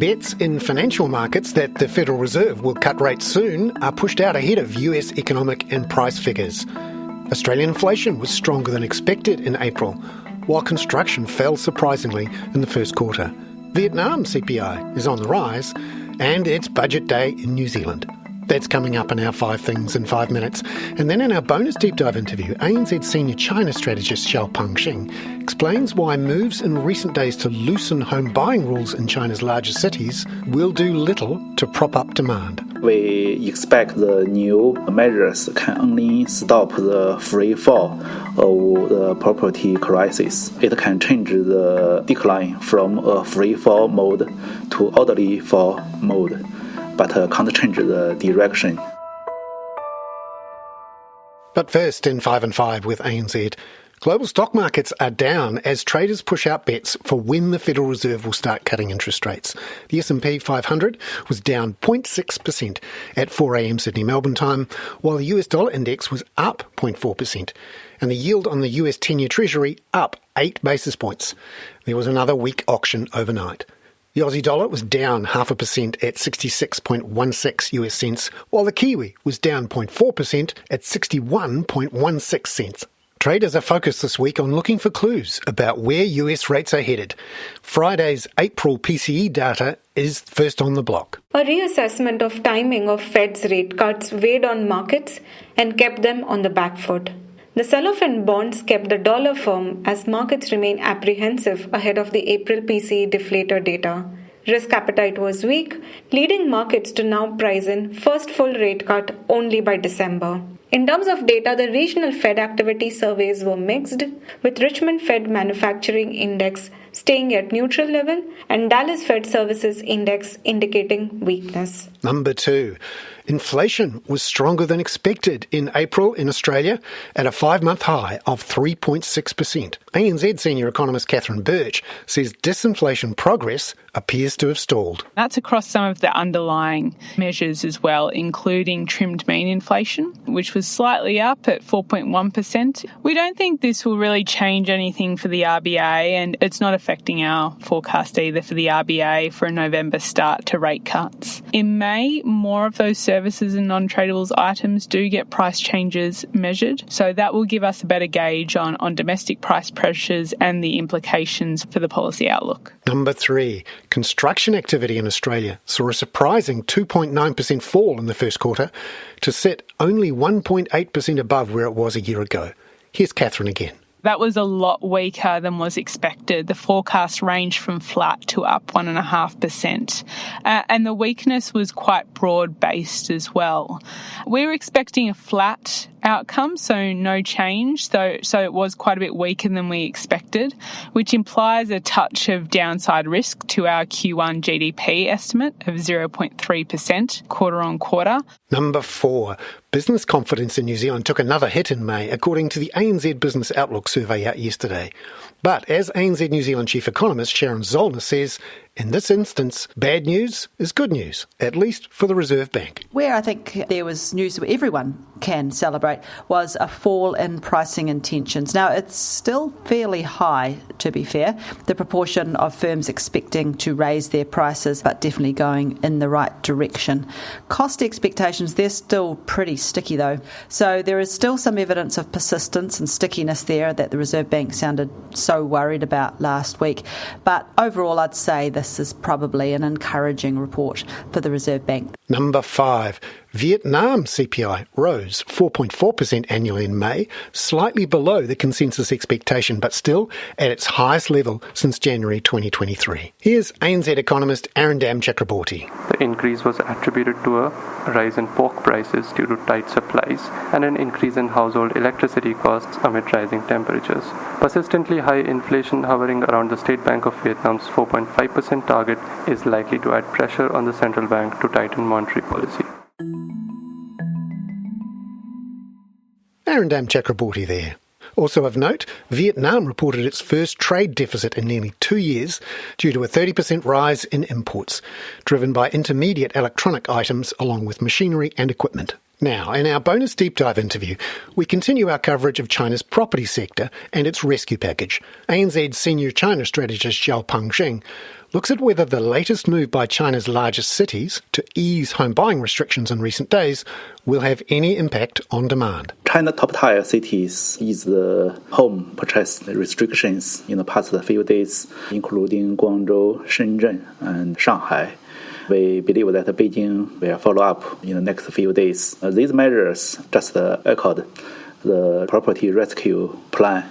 Bets in financial markets that the Federal Reserve will cut rates soon are pushed out ahead of US economic and price figures. Australian inflation was stronger than expected in April, while construction fell surprisingly in the first quarter. Vietnam CPI is on the rise, and it's budget day in New Zealand. That's coming up in our 5 Things in 5 minutes. And then in our bonus deep dive interview, ANZ senior China strategist Zhaopeng Xing explains why moves in recent days to loosen home buying rules in China's largest cities will do little to prop up demand. We expect the new measures can only stop the free fall of the property crisis. It can change the decline from a free fall mode to orderly fall mode, but can't change the direction. But first, in 5 and 5 with ANZ, global stock markets are down as traders push out bets for when the Federal Reserve will start cutting interest rates. The S&P 500 was down 0.6% at 4 a.m. Sydney-Melbourne time, while the US dollar index was up 0.4%, and the yield on the US 10-year Treasury up 8 basis points. There was another weak auction overnight. The Aussie dollar was down 0.5% at 66.16 US cents, while the Kiwi was down 0.4% at 61.16 cents. Traders are focused this week on looking for clues about where US rates are headed. Friday's April PCE data is first on the block. A reassessment of timing of Fed's rate cuts weighed on markets and kept them on the back foot. The sell-off in bonds kept the dollar firm as markets remain apprehensive ahead of the April PCE deflator data. Risk appetite was weak, leading markets to now price in first full rate cut only by December. In terms of data, the regional Fed activity surveys were mixed, with Richmond Fed Manufacturing Index staying at neutral level and Dallas Fed Services Index indicating weakness. Number 2. Inflation was stronger than expected in April in Australia at a 5-month high of 3.6%. ANZ senior economist Catherine Birch says disinflation progress appears to have stalled. That's across some of the underlying measures as well, including trimmed mean inflation, which was slightly up at 4.1%. We don't think this will really change anything for the RBA, and it's not affecting our forecast either for the RBA for a November start to rate cuts. In May, more of those services and non-tradables items do get price changes measured, so that will give us a better gauge on domestic price pressures and the implications for the policy outlook. Number 3. Construction activity in Australia saw a surprising 2.9% fall in the first quarter to sit only 1.8% above where it was a year ago. Here's Catherine again. That was a lot weaker than was expected. The forecast ranged from flat to up 1.5%. And the weakness was quite broad-based as well. We were expecting a flat outcome, so no change, so it was quite a bit weaker than we expected, which implies a touch of downside risk to our Q1 GDP estimate of 0.3% quarter on quarter. Number 4. Business confidence in New Zealand took another hit in May, according to the ANZ Business Outlook survey out yesterday. But as ANZ New Zealand Chief Economist Sharon Zollner says, in this instance, bad news is good news, at least for the Reserve Bank. Where I think there was news that everyone can celebrate was a fall in pricing intentions. Now, it's still fairly high, to be fair, the proportion of firms expecting to raise their prices, but definitely going in the right direction. Cost expectations, they're still pretty sticky, though. So there is still some evidence of persistence and stickiness there that the Reserve Bank sounded so worried about last week. But overall, I'd say this is probably an encouraging report for the Reserve Bank. Number 5. Vietnam CPI rose 4.4% annually in May, slightly below the consensus expectation, but still at its highest level since January 2023. Here's ANZ economist Arindam Chakraborty. The increase was attributed to a rise in pork prices due to tight supplies and an increase in household electricity costs amid rising temperatures. Persistently high inflation hovering around the State Bank of Vietnam's 4.5% target is likely to add pressure on the central bank to tighten monetary policy. Arindam Chakraborty there. Also of note, Vietnam reported its first trade deficit in nearly 2 years due to a 30% rise in imports, driven by intermediate electronic items along with machinery and equipment. Now, in our bonus deep dive interview, we continue our coverage of China's property sector and its rescue package. ANZ's senior China strategist Zhaopeng Xing looks at whether the latest move by China's largest cities to ease home buying restrictions in recent days will have any impact on demand. China top-tier cities eased the home purchase restrictions in the past few days, including Guangzhou, Shenzhen, and Shanghai. We believe that Beijing will follow up in the next few days. These measures just echoed the property rescue plan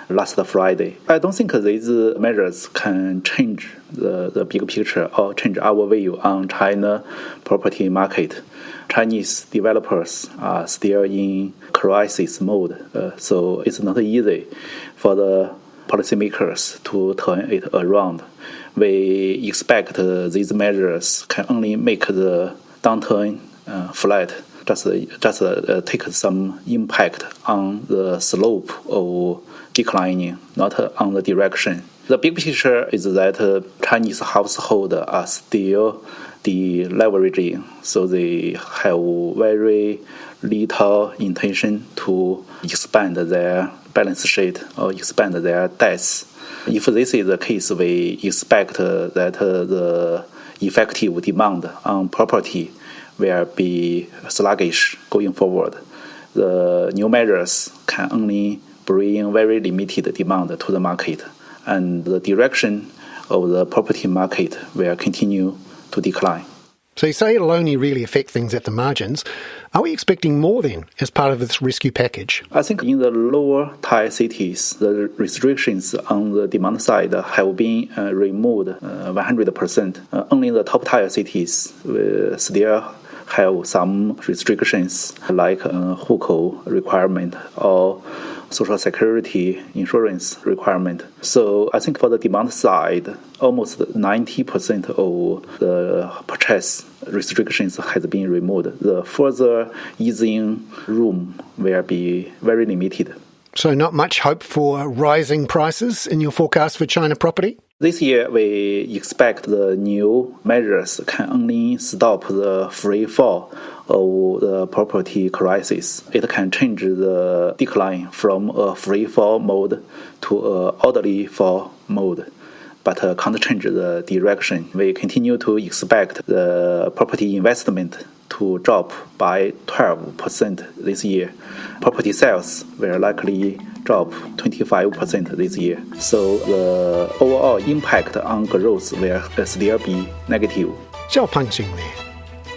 last Friday. I don't think these measures can change the big picture or change our view on China property market. Chinese developers are still in crisis mode, so it's not easy for the policymakers to turn it around. We expect these measures can only make the downturn flat, just take some impact on the slope of declining, not on the direction. The big picture is that Chinese households are still deleveraging, so they have very little intention to expand their balance sheet or expand their debts. If this is the case, we expect that the effective demand on property will be sluggish going forward. The new measures can only bring very limited demand to the market, and the direction of the property market will continue to decline. So you say it'll only really affect things at the margins. Are we expecting more then as part of this rescue package? I think in the lower tier cities, the restrictions on the demand side have been removed 100%. Only the top tier cities still have some restrictions like hukou requirement or social security insurance requirement. So I think for the demand side, almost 90% of the purchase restrictions has been removed. The further easing room will be very limited. So not much hope for rising prices in your forecast for China property? This year, we expect the new measures can only stop the free fall of the property crisis. It can change the decline from a free fall mode to an orderly fall mode, but can't change the direction. We continue to expect the property investment to drop by 12% this year. Property sales will likely drop 25% this year. So the overall impact on growth will still be negative. Zhaopeng Xing there.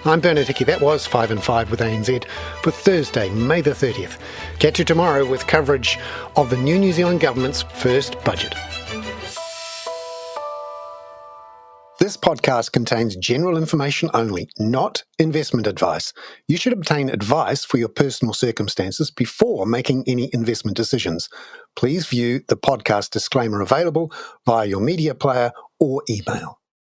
I'm Bernard Hickey. That was 5 and 5 with ANZ for Thursday, May the 30th. Catch you tomorrow with coverage of the new New Zealand government's first budget. This podcast contains general information only, not investment advice. You should obtain advice for your personal circumstances before making any investment decisions. Please view the podcast disclaimer available via your media player or email.